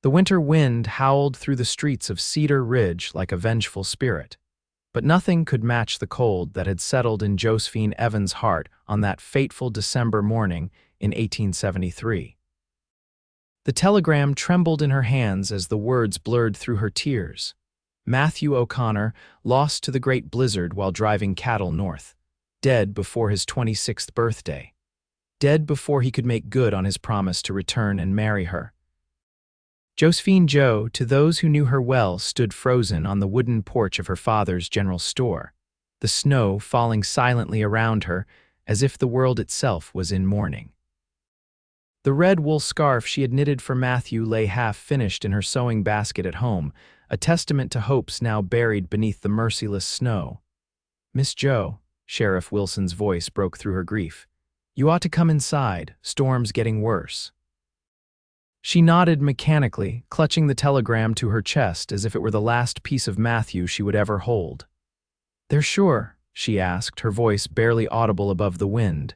The winter wind howled through the streets of Cedar Ridge like a vengeful spirit, but nothing could match the cold that had settled in Josephine Evans' heart on that fateful December morning in 1873. The telegram trembled in her hands as the words blurred through her tears. Matthew O'Connor lost to the great blizzard while driving cattle north, dead before his 26th birthday, dead before he could make good on his promise to return and marry her. Josephine Jo, to those who knew her well, stood frozen on the wooden porch of her father's general store, the snow falling silently around her as if the world itself was in mourning. The red wool scarf she had knitted for Matthew lay half-finished in her sewing basket at home, a testament to hopes now buried beneath the merciless snow. "Miss Jo," Sheriff Wilson's voice broke through her grief. "You ought to come inside. Storm's getting worse." She nodded mechanically, clutching the telegram to her chest as if it were the last piece of Matthew she would ever hold. "They're sure?" she asked, her voice barely audible above the wind.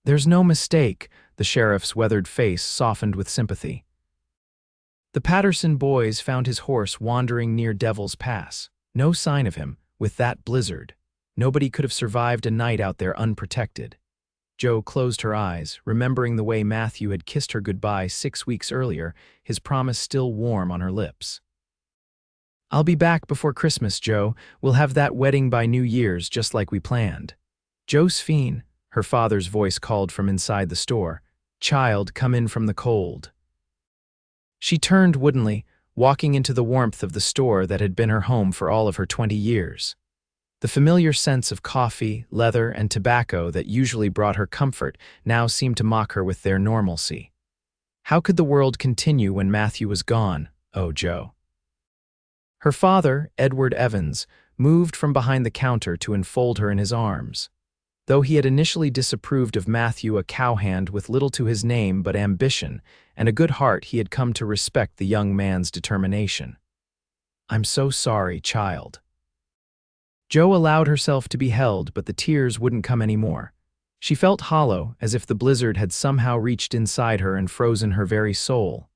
"There's no mistake," the sheriff's weathered face softened with sympathy. "The Patterson boys found his horse wandering near Devil's Pass. No sign of him, with that blizzard. Nobody could have survived a night out there unprotected." Jo closed her eyes, remembering the way Matthew had kissed her goodbye 6 weeks earlier, his promise still warm on her lips. "I'll be back before Christmas, Jo. We'll have that wedding by New Year's just like we planned." "Josephine," her father's voice called from inside the store. "Child, come in from the cold." She turned woodenly, walking into the warmth of the store that had been her home for all of her 20 years. The familiar scents of coffee, leather, and tobacco that usually brought her comfort now seemed to mock her with their normalcy. How could the world continue when Matthew was gone? Oh, Jo. Her father, Edward Evans, moved from behind the counter to enfold her in his arms. Though he had initially disapproved of Matthew, a cowhand with little to his name but ambition and a good heart, he had come to respect the young man's determination. "I'm so sorry, child." Jo allowed herself to be held, but the tears wouldn't come anymore. She felt hollow, as if the blizzard had somehow reached inside her and frozen her very soul.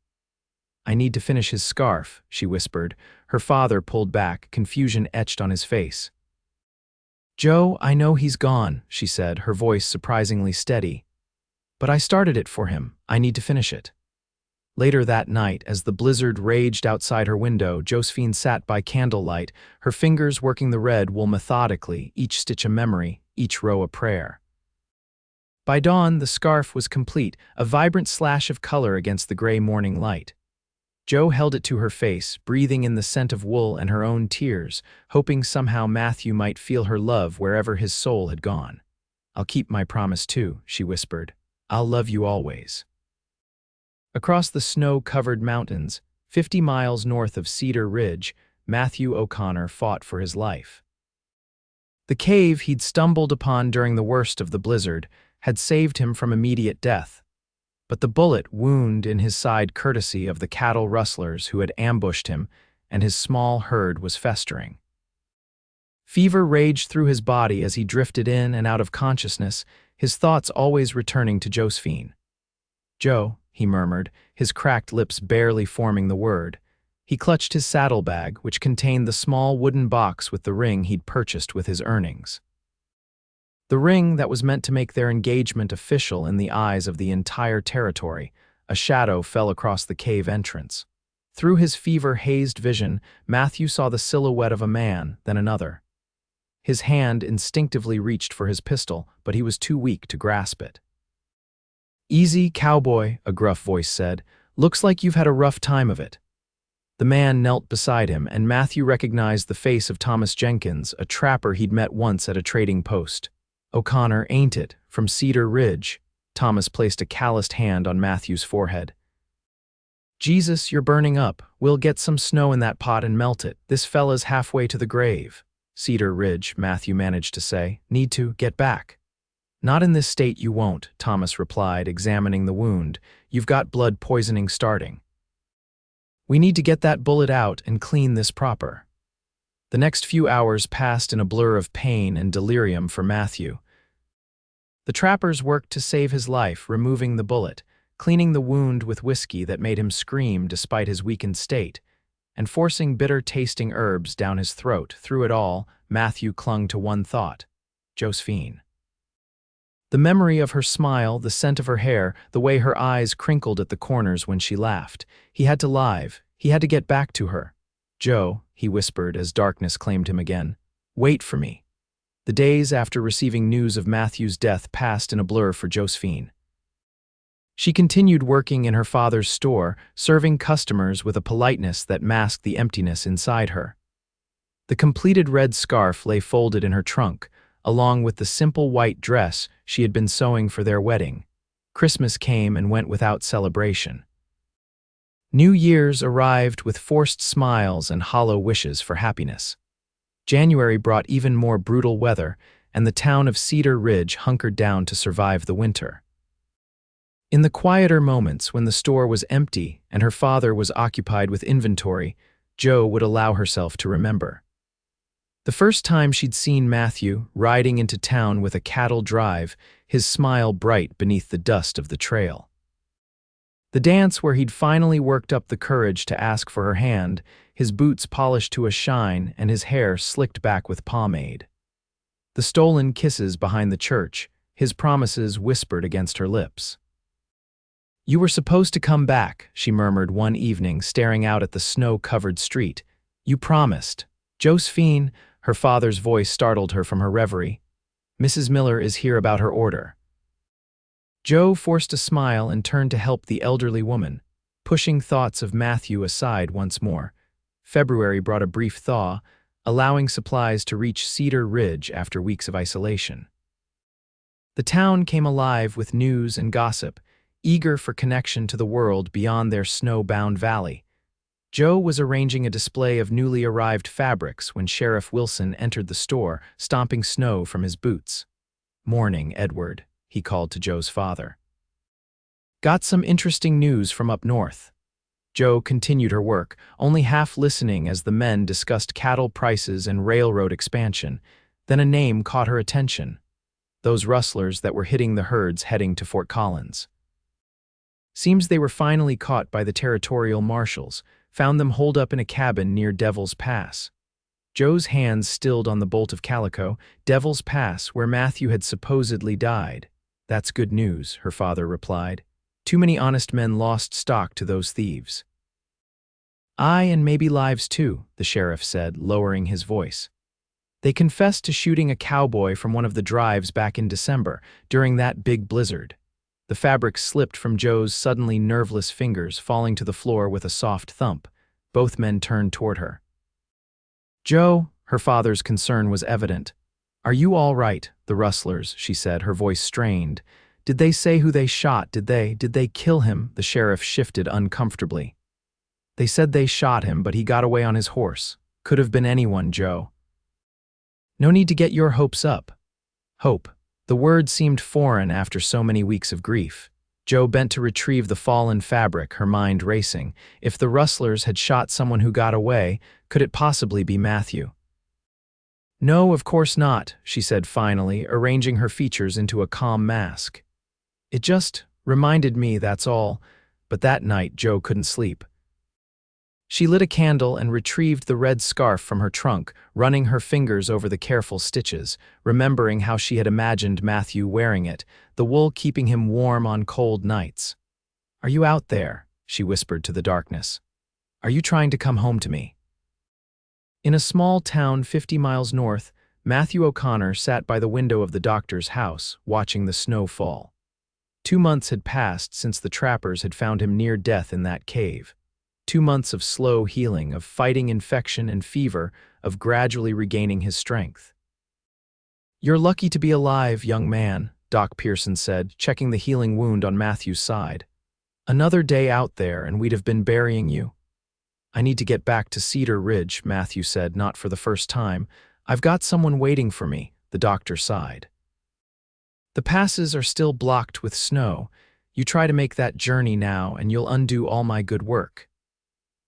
"I need to finish his scarf," she whispered. Her father pulled back, confusion etched on his face. "Jo, I know he's gone," she said, her voice surprisingly steady. "But I started it for him. I need to finish it." Later that night, as the blizzard raged outside her window, Josephine sat by candlelight, her fingers working the red wool methodically, each stitch a memory, each row a prayer. By dawn, the scarf was complete, a vibrant slash of color against the gray morning light. Jo held it to her face, breathing in the scent of wool and her own tears, hoping somehow Matthew might feel her love wherever his soul had gone. "I'll keep my promise too," she whispered. "I'll love you always." Across the snow-covered mountains, 50 miles north of Cedar Ridge, Matthew O'Connor fought for his life. The cave he'd stumbled upon during the worst of the blizzard had saved him from immediate death, but the bullet wound in his side courtesy of the cattle rustlers who had ambushed him, and his small herd was festering. Fever raged through his body as he drifted in and out of consciousness, his thoughts always returning to Josephine. "Jo," he murmured, his cracked lips barely forming the word. He clutched his saddlebag, which contained the small wooden box with the ring he'd purchased with his earnings. The ring that was meant to make their engagement official in the eyes of the entire territory. A shadow fell across the cave entrance. Through his fever-hazed vision, Matthew saw the silhouette of a man, then another. His hand instinctively reached for his pistol, but he was too weak to grasp it. "Easy, Cowboy," a gruff voice said. "Looks like you've had a rough time of it." The man knelt beside him, and Matthew recognized the face of Thomas Jenkins, a trapper he'd met once at a trading post. "O'Connor, ain't it? From Cedar Ridge." Thomas placed a calloused hand on Matthew's forehead. "Jesus, you're burning up. We'll get some snow in that pot and melt it. This fella's halfway to the grave." "Cedar Ridge," Matthew managed to say. "Need to get back." "Not in this state you won't," Thomas replied, examining the wound. "You've got blood poisoning starting. We need to get that bullet out and clean this proper." The next few hours passed in a blur of pain and delirium for Matthew. The trappers worked to save his life, removing the bullet, cleaning the wound with whiskey that made him scream despite his weakened state, and forcing bitter-tasting herbs down his throat. Through it all, Matthew clung to one thought: Josephine. The memory of her smile, the scent of her hair, the way her eyes crinkled at the corners when she laughed. He had to live. He had to get back to her. "Joe," he whispered as darkness claimed him again, "wait for me." The days after receiving news of Matthew's death passed in a blur for Josephine. She continued working in her father's store, serving customers with a politeness that masked the emptiness inside her. The completed red scarf lay folded in her trunk, along with the simple white dress she had been sewing for their wedding. Christmas came and went without celebration. New Year's arrived with forced smiles and hollow wishes for happiness. January brought even more brutal weather, and the town of Cedar Ridge hunkered down to survive the winter. In the quieter moments when the store was empty and her father was occupied with inventory, Jo would allow herself to remember. The first time she'd seen Matthew riding into town with a cattle drive, his smile bright beneath the dust of the trail. The dance where he'd finally worked up the courage to ask for her hand, his boots polished to a shine and his hair slicked back with pomade. The stolen kisses behind the church, his promises whispered against her lips. "You were supposed to come back," she murmured one evening, staring out at the snow-covered street. "You promised." "Josephine," her father's voice startled her from her reverie. "Mrs. Miller is here about her order." Jo forced a smile and turned to help the elderly woman, pushing thoughts of Matthew aside once more. February brought a brief thaw, allowing supplies to reach Cedar Ridge after weeks of isolation. The town came alive with news and gossip, eager for connection to the world beyond their snow-bound valley. Jo was arranging a display of newly arrived fabrics when Sheriff Wilson entered the store, stomping snow from his boots. "Morning, Edward," he called to Jo's father. "Got some interesting news from up north." Jo continued her work, only half listening as the men discussed cattle prices and railroad expansion. Then a name caught her attention: those rustlers that were hitting the herds heading to Fort Collins. Seems they were finally caught by the territorial marshals, found them holed up in a cabin near Devil's Pass. Jo's hands stilled on the bolt of calico. Devil's Pass, where Matthew had supposedly died. "That's good news," her father replied. "Too many honest men lost stock to those thieves." "Aye, and maybe lives too," the sheriff said, lowering his voice. "They confessed to shooting a cowboy from one of the drives back in December, during that big blizzard." The fabric slipped from Jo's suddenly nerveless fingers, falling to the floor with a soft thump. Both men turned toward her. "Jo," her father's concern was evident. "Are you all right? The rustlers," she said, her voice strained. "Did they say who they shot? Did they kill him?" The sheriff shifted uncomfortably. "They said they shot him, but he got away on his horse. Could have been anyone, Jo." "No need to get your hopes up." Hope. The word seemed foreign after so many weeks of grief. Jo bent to retrieve the fallen fabric, her mind racing. If the rustlers had shot someone who got away, could it possibly be Matthew? "No, of course not," she said finally, arranging her features into a calm mask. "It just reminded me, that's all." But that night, Jo couldn't sleep. She lit a candle and retrieved the red scarf from her trunk, running her fingers over the careful stitches, remembering how she had imagined Matthew wearing it, the wool keeping him warm on cold nights. "Are you out there?" she whispered to the darkness. "Are you trying to come home to me?" In a small town 50 miles north, Matthew O'Connor sat by the window of the doctor's house, watching the snow fall. 2 months had passed since the trappers had found him near death in that cave. 2 months of slow healing, of fighting infection and fever, of gradually regaining his strength. "You're lucky to be alive, young man," Doc Pearson said, checking the healing wound on Matthew's side. "Another day out there and we'd have been burying you." "I need to get back to Cedar Ridge," Matthew said, not for the first time. "I've got someone waiting for me," the doctor sighed. "The passes are still blocked with snow. You try to make that journey now and you'll undo all my good work."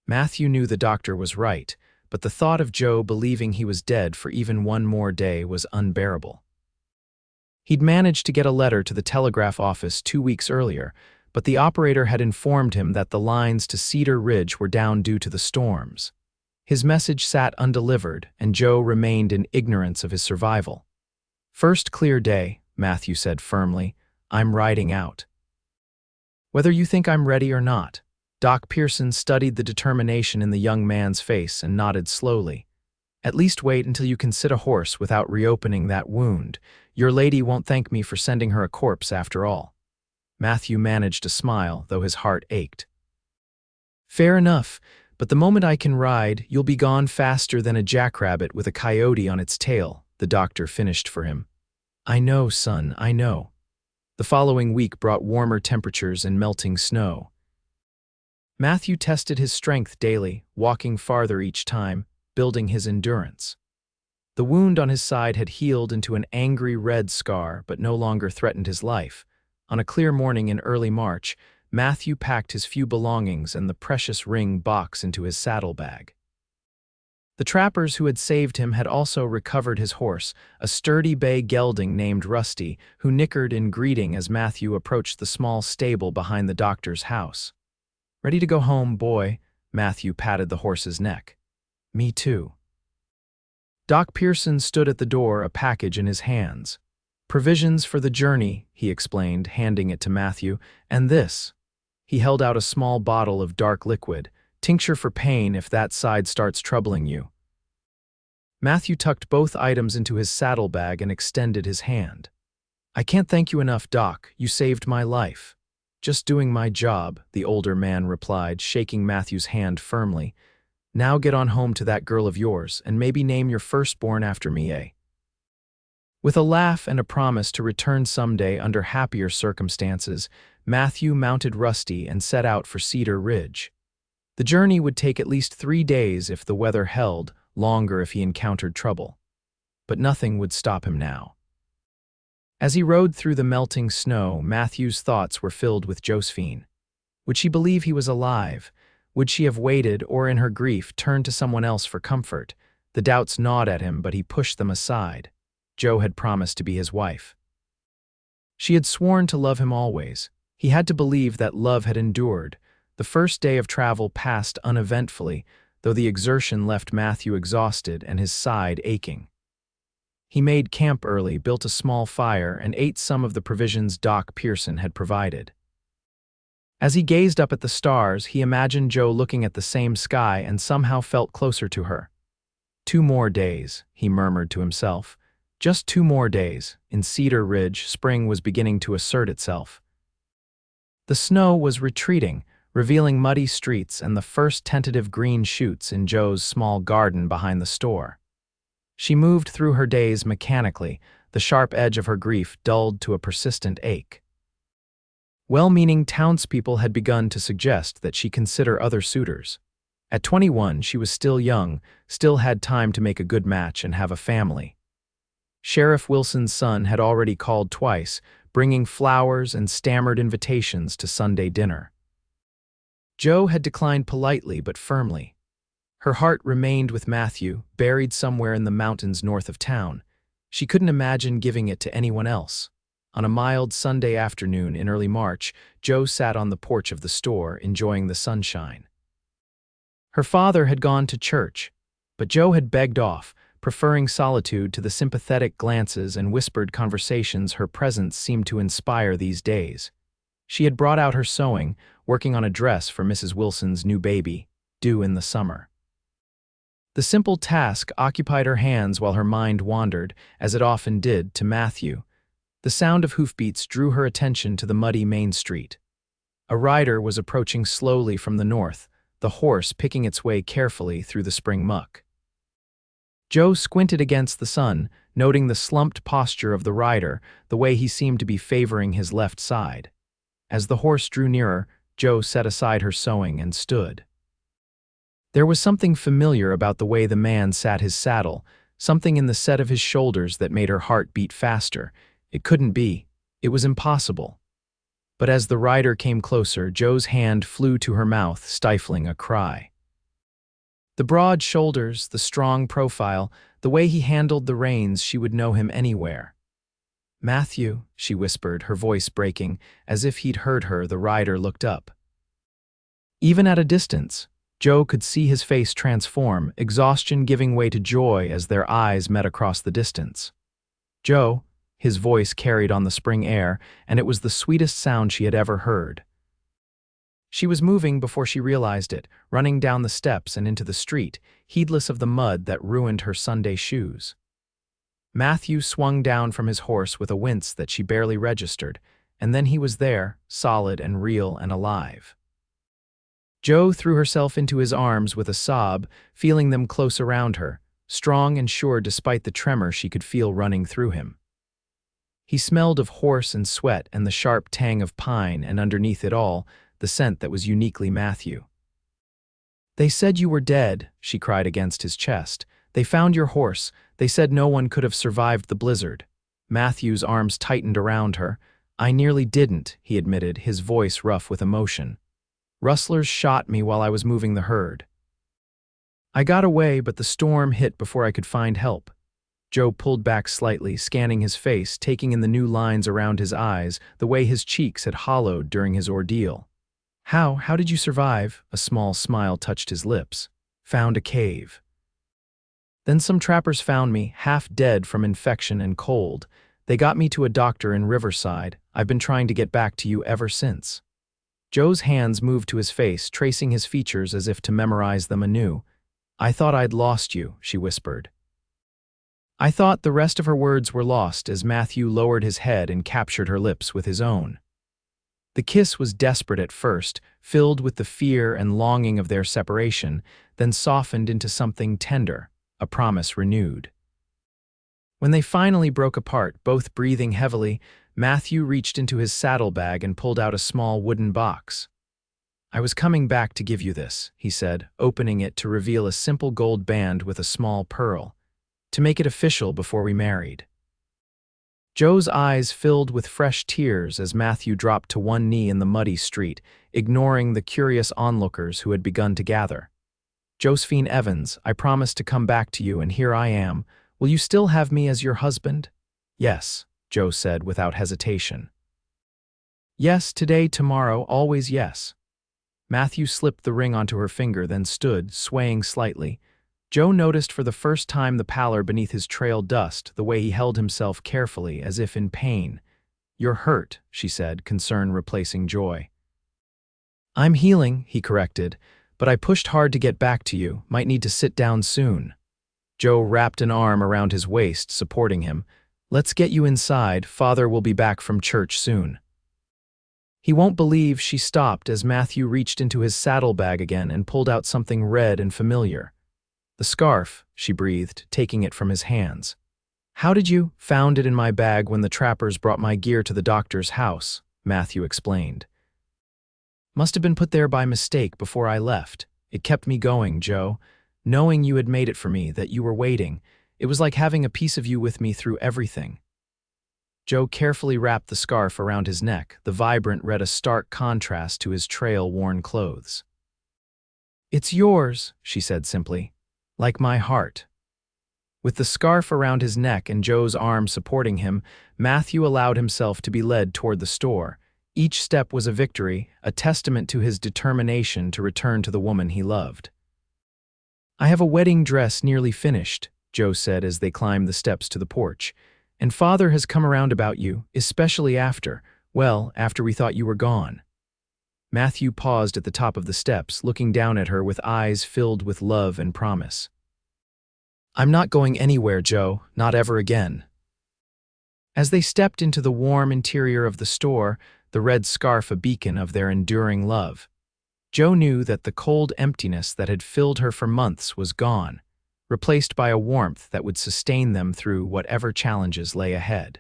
Matthew knew the doctor was right, but the thought of Jo believing he was dead for even one more day was unbearable. He'd managed to get a letter to the telegraph office 2 weeks earlier, but the operator had informed him that the lines to Cedar Ridge were down due to the storms. His message sat undelivered, and Joe remained in ignorance of his survival. "First clear day," Matthew said firmly. "I'm riding out. Whether you think I'm ready or not." Doc Pearson studied the determination in the young man's face and nodded slowly. "At least wait until you can sit a horse without reopening that wound. Your lady won't thank me for sending her a corpse after all." Matthew managed a smile, though his heart ached. "Fair enough, but the moment I can ride, you'll be gone faster than a jackrabbit with a coyote on its tail," the doctor finished for him. "I know, son, I know." The following week brought warmer temperatures and melting snow. Matthew tested his strength daily, walking farther each time, building his endurance. The wound on his side had healed into an angry red scar, but no longer threatened his life. On a clear morning in early March, Matthew packed his few belongings and the precious ring box into his saddlebag. The trappers who had saved him had also recovered his horse, a sturdy bay gelding named Rusty, who nickered in greeting as Matthew approached the small stable behind the doctor's house. "Ready to go home, boy?" Matthew patted the horse's neck. "Me too." Doc Pearson stood at the door, a package in his hands. "Provisions for the journey," he explained, handing it to Matthew, "and this." He held out a small bottle of dark liquid, "tincture for pain if that side starts troubling you." Matthew tucked both items into his saddlebag and extended his hand. "I can't thank you enough, Doc. You saved my life." "Just doing my job," the older man replied, shaking Matthew's hand firmly. "Now get on home to that girl of yours, and maybe name your firstborn after me, eh?" With a laugh and a promise to return someday under happier circumstances, Matthew mounted Rusty and set out for Cedar Ridge. The journey would take at least 3 days if the weather held, longer if he encountered trouble. But nothing would stop him now. As he rode through the melting snow, Matthew's thoughts were filled with Josephine. Would she believe he was alive? Would she have waited, or in her grief turned to someone else for comfort? The doubts gnawed at him, but he pushed them aside. Joe had promised to be his wife. She had sworn to love him always. He had to believe that love had endured. The first day of travel passed uneventfully, though the exertion left Matthew exhausted and his side aching. He made camp early, built a small fire, and ate some of the provisions Doc Pearson had provided. As he gazed up at the stars, he imagined Joe looking at the same sky and somehow felt closer to her. 2 more days, he murmured to himself. Just 2 more days. In Cedar Ridge, spring was beginning to assert itself. The snow was retreating, revealing muddy streets and the first tentative green shoots in Joe's small garden behind the store. She moved through her days mechanically, the sharp edge of her grief dulled to a persistent ache. Well-meaning townspeople had begun to suggest that she consider other suitors. At 21, she was still young, still had time to make a good match and have a family. Sheriff Wilson's son had already called twice, bringing flowers and stammered invitations to Sunday dinner. Joe had declined politely but firmly. Her heart remained with Matthew, buried somewhere in the mountains north of town. She couldn't imagine giving it to anyone else. On a mild Sunday afternoon in early March, Joe sat on the porch of the store, enjoying the sunshine. Her father had gone to church, but Joe had begged off, preferring solitude to the sympathetic glances and whispered conversations her presence seemed to inspire these days. She had brought out her sewing, working on a dress for Mrs. Wilson's new baby, due in the summer. The simple task occupied her hands while her mind wandered, as it often did, to Matthew. The sound of hoofbeats drew her attention to the muddy main street. A rider was approaching slowly from the north, the horse picking its way carefully through the spring muck. Joe squinted against the sun, noting the slumped posture of the rider, the way he seemed to be favoring his left side. As the horse drew nearer, Joe set aside her sewing and stood. There was something familiar about the way the man sat his saddle, something in the set of his shoulders that made her heart beat faster. It couldn't be. It was impossible. But as the rider came closer, Joe's hand flew to her mouth, stifling a cry. The broad shoulders, the strong profile, the way he handled the reins, she would know him anywhere. "Matthew," she whispered, her voice breaking. As if he'd heard her, the rider looked up. Even at a distance, Joe could see his face transform, exhaustion giving way to joy as their eyes met across the distance. "Joe," his voice carried on the spring air, and it was the sweetest sound she had ever heard. She was moving before she realized it, running down the steps and into the street, heedless of the mud that ruined her Sunday shoes. Matthew swung down from his horse with a wince that she barely registered, and then he was there, solid and real and alive. Joe threw herself into his arms with a sob, feeling them close around her, strong and sure despite the tremor she could feel running through him. He smelled of horse and sweat and the sharp tang of pine, and underneath it all, the scent that was uniquely Matthew. "They said you were dead," she cried against his chest. "They found your horse. They said no one could have survived the blizzard." Matthew's arms tightened around her. "I nearly didn't," he admitted, his voice rough with emotion. "Rustlers shot me while I was moving the herd. I got away, but the storm hit before I could find help." Joe pulled back slightly, scanning his face, taking in the new lines around his eyes, the way his cheeks had hollowed during his ordeal. How did you survive?" A small smile touched his lips. "Found a cave. Then some trappers found me, half dead from infection and cold. They got me to a doctor in Riverside. I've been trying to get back to you ever since." Joe's hands moved to his face, tracing his features as if to memorize them anew. "I thought I'd lost you," she whispered. I thought the rest of her words were lost as Matthew lowered his head and captured her lips with his own. The kiss was desperate at first, filled with the fear and longing of their separation, then softened into something tender, a promise renewed. When they finally broke apart, both breathing heavily, Matthew reached into his saddlebag and pulled out a small wooden box. "I was coming back to give you this," he said, opening it to reveal a simple gold band with a small pearl, "to make it official before we married." Joe's eyes filled with fresh tears as Matthew dropped to one knee in the muddy street, ignoring the curious onlookers who had begun to gather. "Josephine Evans, I promised to come back to you, and here I am. Will you still have me as your husband?" "Yes," Joe said without hesitation. "Yes, today, tomorrow, always yes." Matthew slipped the ring onto her finger, then stood, swaying slightly. Joe noticed for the first time the pallor beneath his trail dust, the way he held himself carefully, as if in pain. "You're hurt," she said, concern replacing joy. "I'm healing," he corrected, "but I pushed hard to get back to you. Might need to sit down soon." Joe wrapped an arm around his waist, supporting him. "Let's get you inside. Father will be back from church soon." He won't believe she stopped as Matthew reached into his saddlebag again and pulled out something red and familiar. "The scarf," she breathed, taking it from his hands. "How did you?" "Found it in my bag when the trappers brought my gear to the doctor's house," Matthew explained. "Must have been put there by mistake before I left. It kept me going, Joe. Knowing you had made it for me, that you were waiting, it was like having a piece of you with me through everything." Joe carefully wrapped the scarf around his neck, the vibrant red a stark contrast to his trail-worn clothes. "It's yours," she said simply. "Like my heart." With the scarf around his neck and Joe's arm supporting him, Matthew allowed himself to be led toward the store. Each step was a victory, a testament to his determination to return to the woman he loved. "I have a wedding dress nearly finished," Joe said as they climbed the steps to the porch. "And Father has come around about you, especially after we thought you were gone." Matthew paused at the top of the steps, looking down at her with eyes filled with love and promise. "I'm not going anywhere, Joe, not ever again." As they stepped into the warm interior of the store, the red scarf a beacon of their enduring love, Joe knew that the cold emptiness that had filled her for months was gone, replaced by a warmth that would sustain them through whatever challenges lay ahead.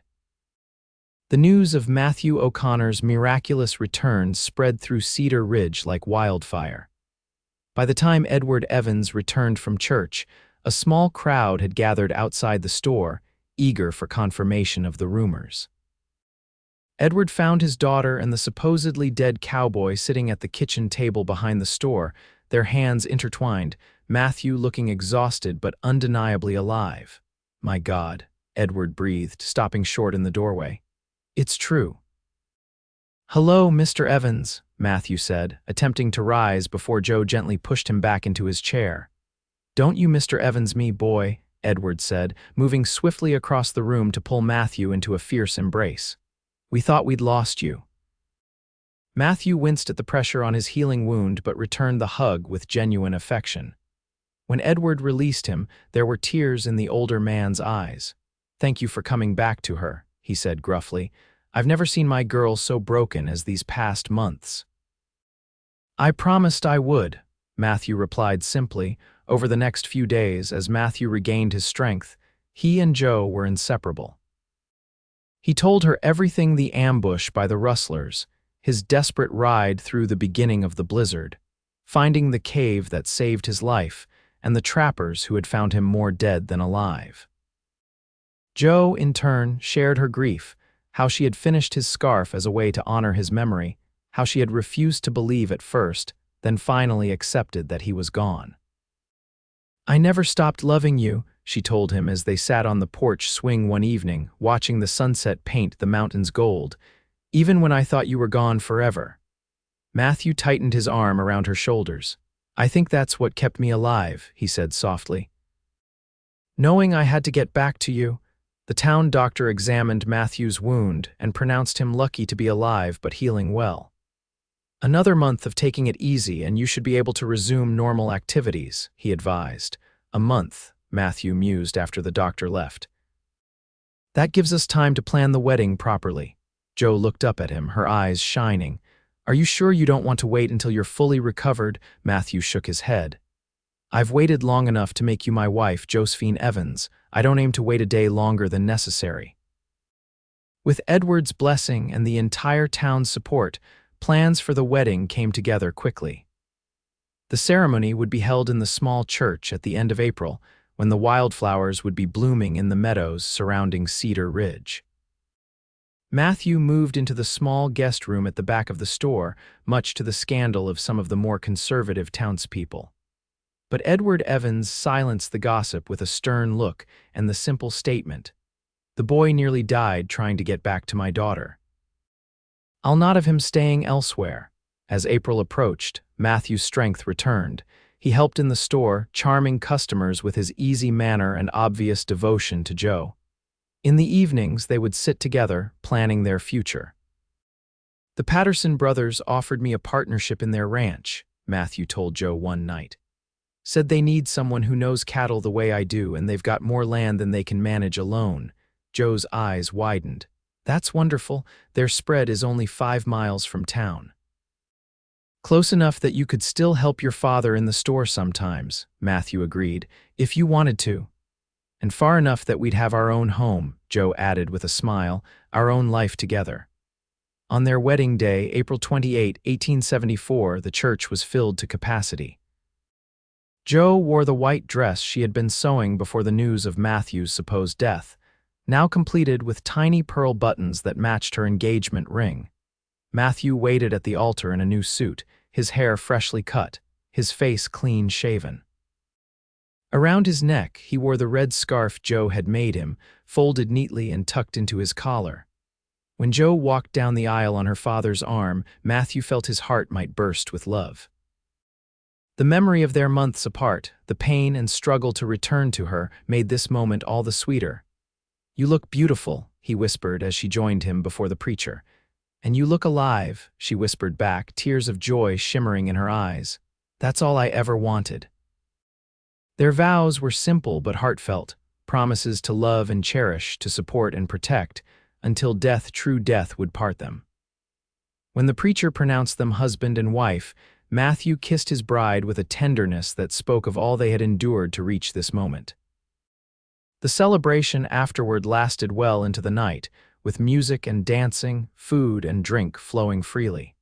The news of Matthew O'Connor's miraculous return spread through Cedar Ridge like wildfire. By the time Edward Evans returned from church, a small crowd had gathered outside the store, eager for confirmation of the rumors. Edward found his daughter and the supposedly dead cowboy sitting at the kitchen table behind the store, their hands intertwined, Matthew looking exhausted but undeniably alive. "My God," Edward breathed, stopping short in the doorway. It's true. Hello, Mr. Evans, Matthew said, attempting to rise before Joe gently pushed him back into his chair. Don't you Mr. Evans me, boy, Edward said, moving swiftly across the room to pull Matthew into a fierce embrace. We thought we'd lost you. Matthew winced at the pressure on his healing wound but returned the hug with genuine affection. When Edward released him, there were tears in the older man's eyes. Thank you for coming back to her, he said gruffly. I've never seen my girl so broken as these past months. I promised I would, Matthew replied simply. Over the next few days, as Matthew regained his strength, he and Joe were inseparable. He told her everything: the ambush by the rustlers, his desperate ride through the beginning of the blizzard, finding the cave that saved his life, and the trappers who had found him more dead than alive. Joe, in turn, shared her grief, how she had finished his scarf as a way to honor his memory, how she had refused to believe at first, then finally accepted that he was gone. I never stopped loving you, she told him as they sat on the porch swing one evening, watching the sunset paint the mountains gold, even when I thought you were gone forever. Matthew tightened his arm around her shoulders. I think that's what kept me alive, he said softly. Knowing I had to get back to you. The town doctor examined Matthew's wound and pronounced him lucky to be alive but healing well. Another month of taking it easy and you should be able to resume normal activities, he advised. A month, Matthew mused after the doctor left. That gives us time to plan the wedding properly. Joe looked up at him, her eyes shining. Are you sure you don't want to wait until you're fully recovered? Matthew shook his head. I've waited long enough to make you my wife, Josephine Evans. I don't aim to wait a day longer than necessary. With Edward's blessing and the entire town's support, plans for the wedding came together quickly. The ceremony would be held in the small church at the end of April, when the wildflowers would be blooming in the meadows surrounding Cedar Ridge. Matthew moved into the small guest room at the back of the store, much to the scandal of some of the more conservative townspeople. But Edward Evans silenced the gossip with a stern look and the simple statement, "The boy nearly died trying to get back to my daughter." I'll not have him staying elsewhere. As April approached, Matthew's strength returned. He helped in the store, charming customers with his easy manner and obvious devotion to Joe. In the evenings, they would sit together, planning their future. The Patterson brothers offered me a partnership in their ranch, Matthew told Joe one night. Said they need someone who knows cattle the way I do, and they've got more land than they can manage alone. Joe's eyes widened. That's wonderful. Their spread is only 5 miles from town. Close enough that you could still help your father in the store sometimes, Matthew agreed, if you wanted to. And far enough that we'd have our own home, Joe added with a smile, our own life together. On their wedding day, April 28, 1874, the church was filled to capacity. Joe wore the white dress she had been sewing before the news of Matthew's supposed death, now completed with tiny pearl buttons that matched her engagement ring. Matthew waited at the altar in a new suit, his hair freshly cut, his face clean-shaven. Around his neck, he wore the red scarf Joe had made him, folded neatly and tucked into his collar. When Joe walked down the aisle on her father's arm, Matthew felt his heart might burst with love. The memory of their months apart, the pain and struggle to return to her, made this moment all the sweeter. You look beautiful, he whispered as she joined him before the preacher. And you look alive, she whispered back, tears of joy shimmering in her eyes. That's all I ever wanted. Their vows were simple but heartfelt, promises to love and cherish, to support and protect, until death, true death, would part them. When the preacher pronounced them husband and wife, Matthew kissed his bride with a tenderness that spoke of all they had endured to reach this moment. The celebration afterward lasted well into the night, with music and dancing, food and drink flowing freely.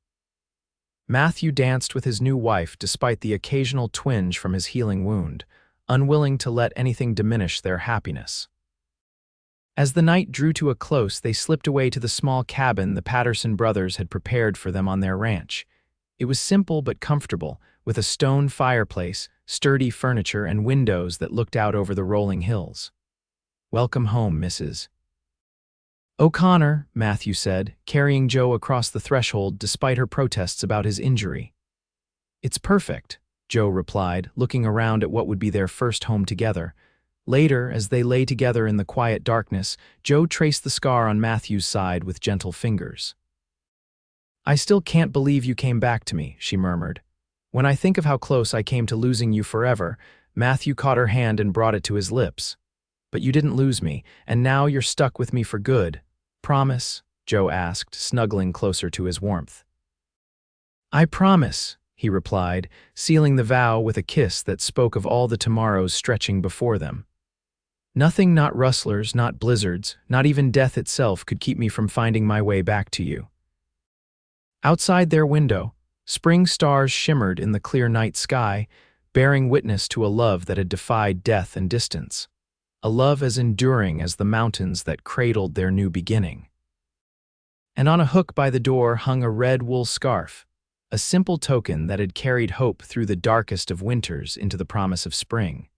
Matthew danced with his new wife despite the occasional twinge from his healing wound, unwilling to let anything diminish their happiness. As the night drew to a close, they slipped away to the small cabin the Patterson brothers had prepared for them on their ranch. It was simple but comfortable, with a stone fireplace, sturdy furniture, and windows that looked out over the rolling hills. Welcome home, Mrs. O'Connor, Matthew said, carrying Joe across the threshold despite her protests about his injury. It's perfect, Joe replied, looking around at what would be their first home together. Later, as they lay together in the quiet darkness, Joe traced the scar on Matthew's side with gentle fingers. I still can't believe you came back to me, she murmured. When I think of how close I came to losing you forever, Matthew caught her hand and brought it to his lips. But you didn't lose me, and now you're stuck with me for good. Promise? Joe asked, snuggling closer to his warmth. I promise, he replied, sealing the vow with a kiss that spoke of all the tomorrows stretching before them. Nothing, not rustlers, not blizzards, not even death itself could keep me from finding my way back to you. Outside their window, spring stars shimmered in the clear night sky, bearing witness to a love that had defied death and distance, a love as enduring as the mountains that cradled their new beginning. And on a hook by the door hung a red wool scarf, a simple token that had carried hope through the darkest of winters into the promise of spring.